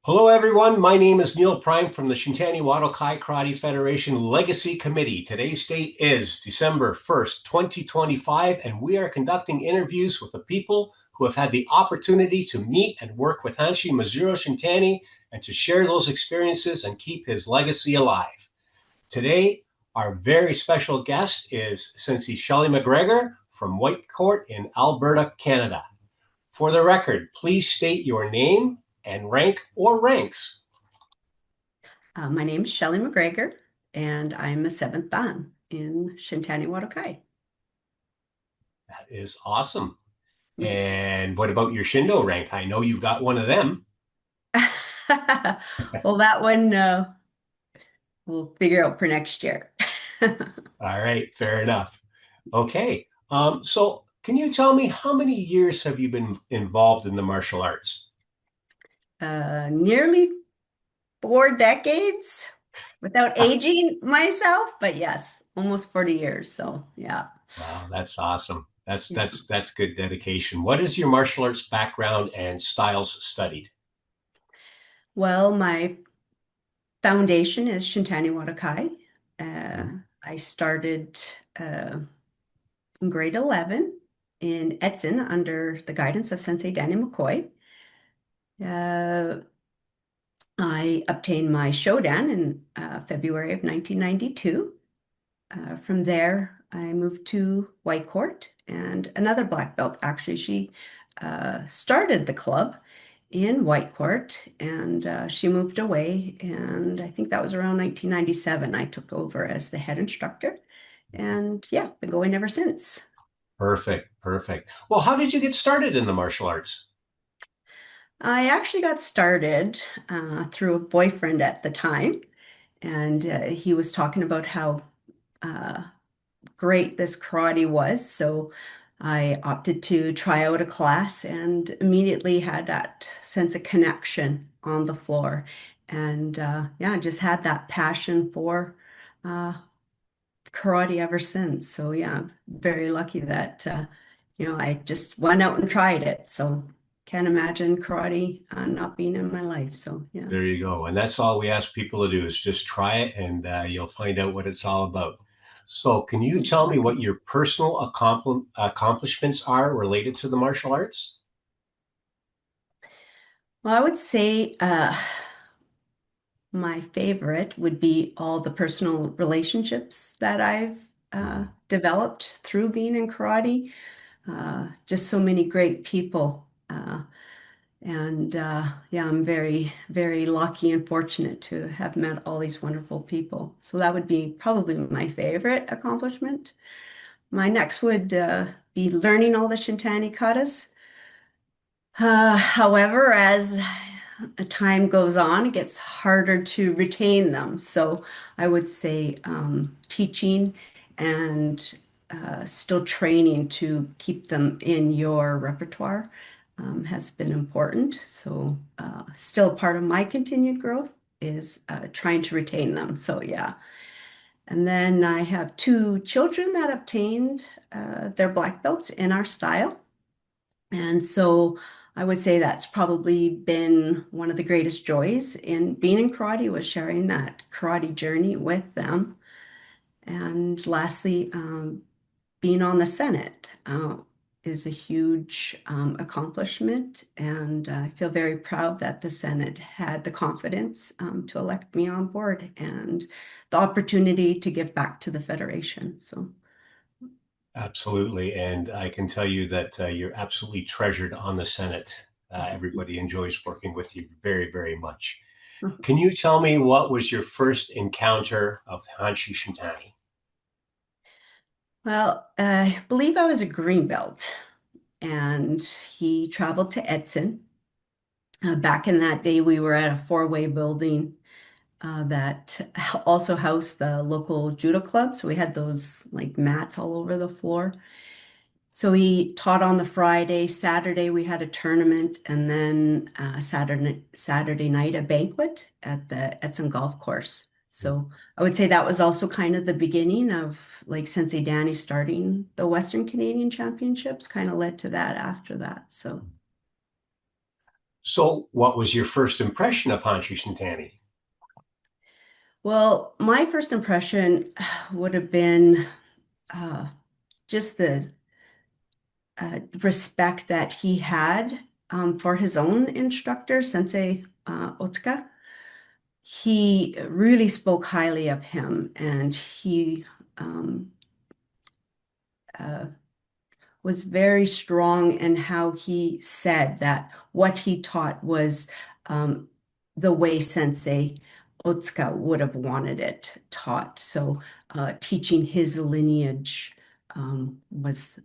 Hello, everyone. My name is Neil Prime from the Shintani Wado Kai Karate Federation Legacy Committee. Today's date is December 1st, 2025, and we are conducting interviews with the people who have had the opportunity to meet and work with Hanshi Mazuro Shintani and to share those experiences and keep his legacy alive. Today, our very special guest is Sensei Shelley McGregor from White Court in Alberta, Canada. For the record, please state your name and rank or ranks. My name's Shelley McGregor, and I'm a seventh Dan in Shintani Wadokai. That is awesome. And what about your Shindo rank? I know you've got one of them. Well, that one we'll figure out for next year. All right, fair enough. Okay. So can you tell me how many years have you been involved in the martial arts? Nearly 4 decades without aging myself, but yes, almost 40 years. So yeah. Wow, that's awesome. That's Yeah. that's that's good dedication. What is your martial arts background and styles studied? Well, my foundation is Shintani Wadokai. Mhm. I started uh, in grade 11 in Etzen under the guidance of Sensei Danny McCoy. Uh, I obtained my Shodan in February of 1992. From there, I moved to White Court and another black belt. Actually, she started the club in White Court and she moved away. And I think that was around 1997. I took over as the head instructor. And yeah, been going ever since. Perfect, perfect. Well, how did you get started in the martial arts? I actually got started through a boyfriend at the time, and he was talking about how uh, great this karate was. So I opted to try out a class and immediately had that sense of connection on the floor. And yeah, just had that passion for uh, karate ever since. So yeah, I'm very lucky that I just went out and tried it. So can't imagine karate not being in my life. So yeah, There you go. And that's all we ask people to do is just try it and you'll find out what it's all about. So, can you tell me what exactly. your personal accomplishments are related to the martial arts? Well, I would say my favorite would be all the personal relationships that I've Mhm. developed through being in karate. Just so many great people. And yeah, I'm very, very lucky and fortunate to have met all these wonderful people. So that would be probably my favorite accomplishment. My next would be learning all the Shintani katas. However, as time goes on, it gets harder to retain them. So I would say teaching and still training to keep them in your repertoire has been important. So still part of my continued growth is trying to retain them. So yeah. And then I have two children that obtained their black belts in our style. And so I would say that's probably been one of the greatest joys in being in karate was sharing that karate journey with them. And lastly, being on the Senate is a huge accomplishment. And I feel very proud that the Senate had the confidence to elect me on board and the opportunity to give back to the Federation. So Absolutely. And I can tell you that you're absolutely treasured on the Senate. Everybody enjoys working with you very, very much. Can you tell me what was your first encounter of Hanshi Shintani? well, I believe I was a green belt, and he traveled to Edson. Back in that day, we were at a four-way building that also housed the local judo club. So we had those like mats all over the floor. So he taught on the Friday. Saturday we had a tournament, and then Saturday night a banquet at the Edson Golf Course. So I would say that was also kind of the beginning of like Sensei Danny starting the Western Canadian Championships, kind of led to that after that. So So, what was your first impression of Hanshu Shintani? Well, my first impression would have been uh, just the respect that he had for his own instructor, Sensei Otsuka. He really spoke highly of him, and he um, uh, was very strong in how he said that what he taught was um, the way Sensei Otsuka would have wanted it taught. So, teaching his lineage was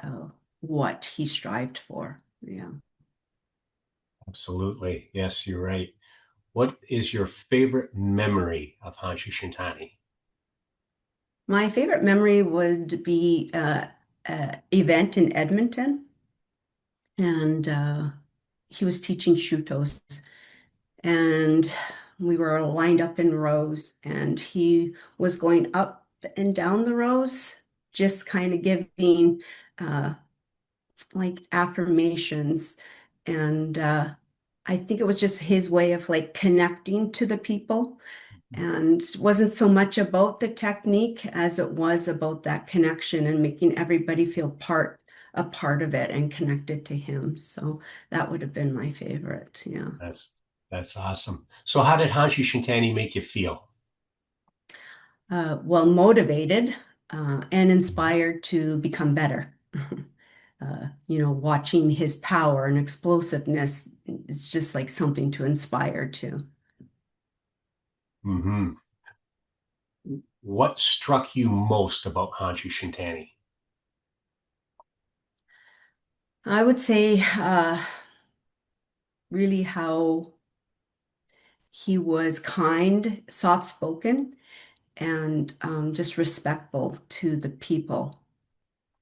uh, what he strived for. Yeah. Absolutely. Yes, you're right. What is your favorite memory of Hanshu Shintani? My favorite memory would be event in Edmonton, and he was teaching Shutos, and we were lined up in rows, and he was going up and down the rows, just kind of giving uh, like affirmations, and I think it was just his way of like connecting to the people and wasn't so much about the technique as it was about that connection and making everybody feel a part of it and connected to him. So that would have been my favorite. Yeah. That's that's awesome. So, how did Hanshu Shintani make you feel? Well, motivated and inspired to become better. Watching his power and explosiveness is just like something to inspire to. Hmm. What struck you most about Hanshu Shintani? I would say really how he was kind, soft-spoken, and just respectful to the people.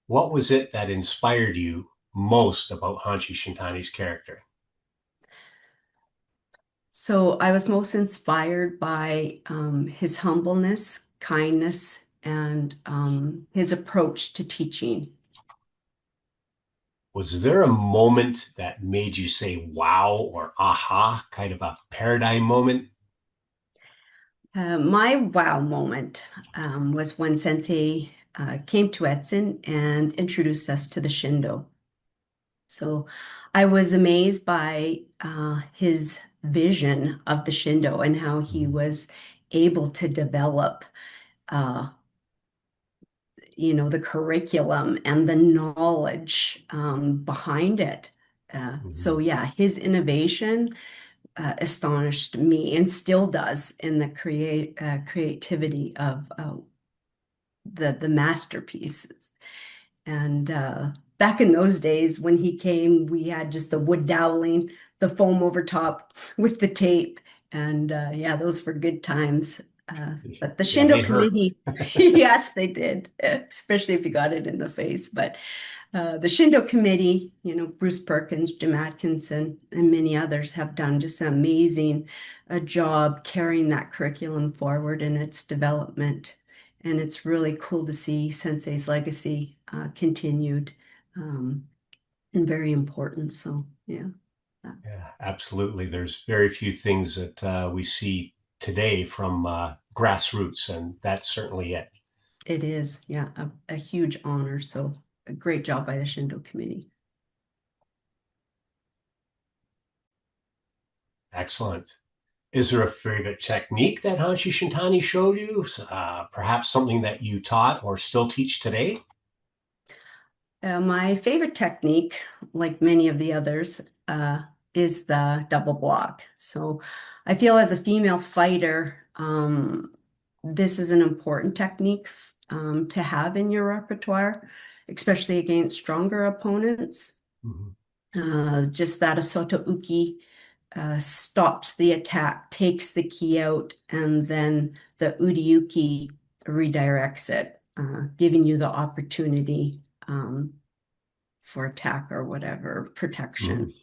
What was it that inspired you most about Hanshu Shintani's character? So I was most inspired by his humbleness, kindness, and his approach to teaching. Was there a moment that made you say wow or aha, kind of a paradigm moment? My wow moment was when Sensei came to Edson and introduced us to the Shindo. So I was amazed by his vision of the Shindo and how he Mhm. was able to develop, uh, the curriculum and the knowledge behind it. So Mhm. yeah, his innovation astonished me and still does in the creativity of the masterpieces. And back in those days, when he came, we had just the wood doweling, the foam over top with the tape. And yeah, those were good times. But the Yeah, they Shindo hurt. committee, yes, they did, especially if you got it in the face. But the Shindo committee, Bruce Perkins, Jim Atkinson, and many others have done just an amazing job carrying that curriculum forward in its development. And it's really cool to see Sensei's legacy continued um, and very important. So, yeah, that- Yeah, absolutely. There's very few things that we see today from grassroots, and that's certainly it. it is, yeah, a huge honor. So, a great job by the Shindo committee. Excellent. Is there a favorite technique that Hanshi Shintani showed you? Perhaps something that you taught or still teach today? My favorite technique, like many of the others, is the double block. So I feel as a female fighter, this is an important technique to have in your repertoire, especially against stronger opponents. Mhm. Just that Asoto Uki stops the attack, takes the key out, and then the Udiuki redirects it, giving you the opportunity. For attack or whatever, Mhm. protection.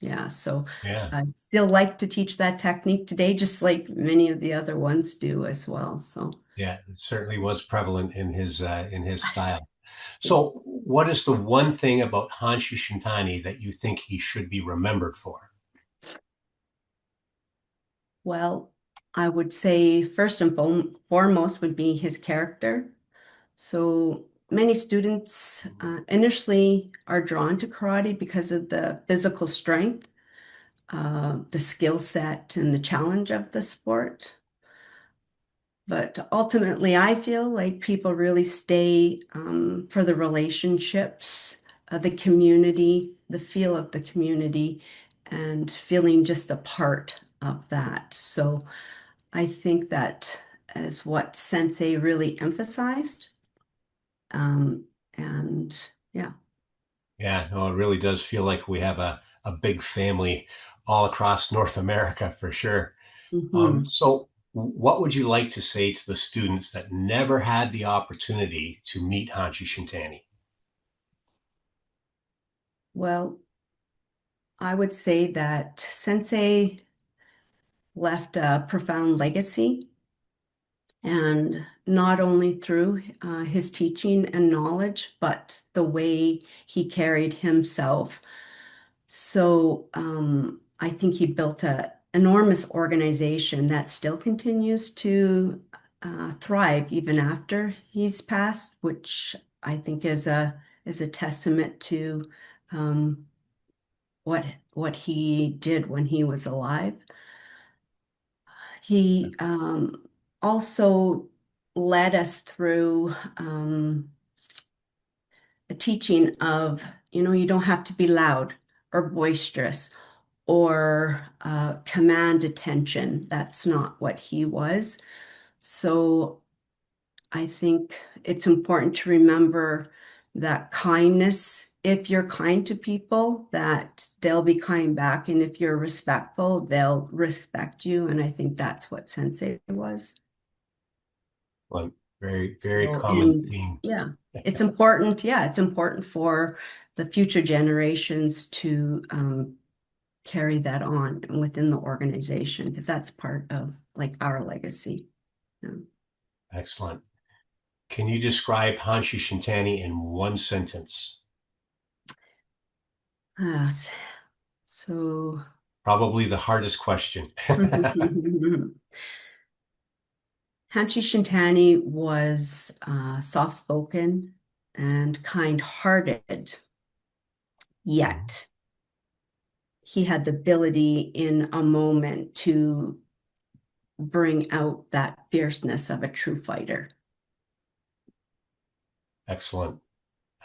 Yeah, so Yeah, I still like to teach that technique today, just like many of the other ones do as well. So yeah, it certainly was prevalent in his style. So, what is the one thing about Hanshi Shintani that you think he should be remembered for? Well, I would say first and foremost would be his character. So many students initially are drawn to karate because of the physical strength, the skill set, and the challenge of the sport. But ultimately, I feel like people really stay for the relationships, the community, the feel of the community, and feeling just a part of that. So I think that is what Sensei really emphasized. Um, and yeah. Yeah, no, it really does feel like we have a big family all across North America for sure. Mhm. So, what would you like to say to the students that never had the opportunity to meet Hanshi Shintani? Well, I would say that Sensei left a profound legacy, and not only through his teaching and knowledge, but the way he carried himself. So I think he built an enormous organization that still continues to thrive even after he's passed, which I think is a testament to um, what what he did when he was alive. He also led us through the teaching of, you don't have to be loud or boisterous or command attention. That's not what he was. So I think it's important to remember that kindness, if you're kind to people, that they'll be kind back. And if you're respectful, they'll respect you. And I think that's what Sensei was. Like very, very So, common and theme. yeah, it's important. Yeah, it's important for the future generations to carry that on within the organization because that's part of like our legacy. Yeah. Excellent. Can you describe Hanshi Shintani in one sentence? S- so, Probably the hardest question. Hanchi Shintani was soft-spoken and kind-hearted, Mhm. yet he had the ability in a moment to bring out that fierceness of a true fighter. Excellent.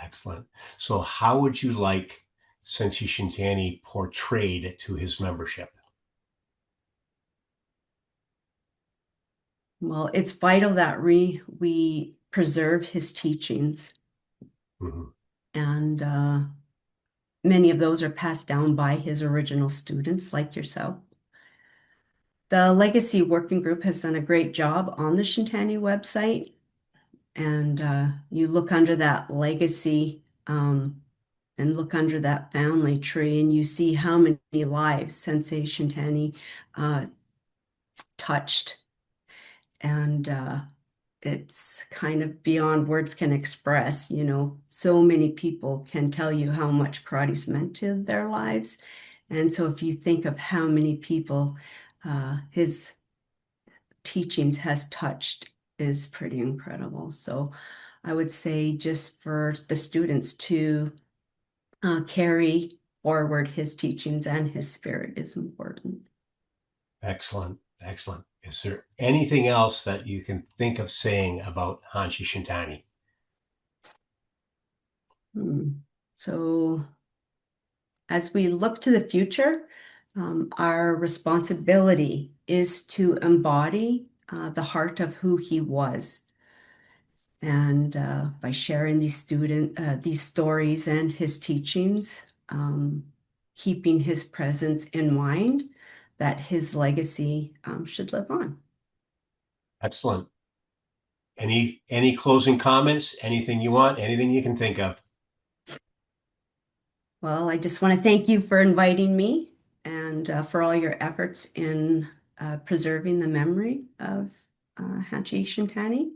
Excellent. So, how would you like Sensei Shintani portrayed to his membership? Well, it's vital that we preserve his teachings, Mhm. and many of those are passed down by his original students, like yourself. The Legacy Working Group has done a great job on the Shintani website, and you look under that legacy and look under that family tree, and you see how many lives Sensei Shintani uh, touched. And it's kind of beyond words can express. So many people can tell you how much karate's meant to their lives. And so if you think of how many people his teachings has touched is pretty incredible. So I would say just for the students to carry forward his teachings and his spirit is important. Excellent. Excellent. Is there anything else that you can think of saying about Hanshi Shintani? Hmm. So as we look to the future, our responsibility is to embody the heart of who he was. And by sharing these stories and his teachings, keeping his presence in mind, that his legacy should live on. Excellent. Any closing comments? Anything you want? Anything you can think of? Well, I just want to thank you for inviting me and for all your efforts in preserving the memory of Hachi Shintani.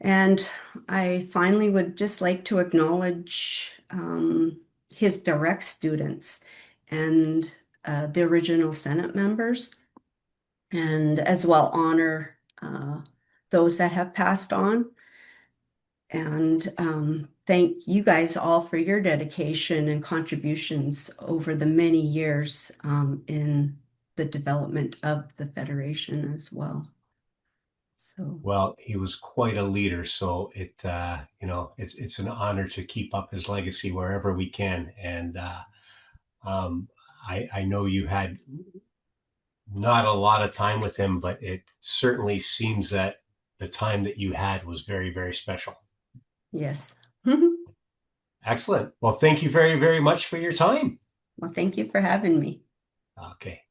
And I finally would just like to acknowledge his direct students and the original Senate members. and as well honor those that have passed on. And thank you guys all for your dedication and contributions over the many years in the development of the Federation as well. So, Well, he was quite a leader, so it's an honor to keep up his legacy wherever we can. And um, I know you had not a lot of time with him, but it certainly seems that the time that you had was very, very special. yes. Excellent. Well, thank you very, very much for your time. Well, thank you for having me. Okay.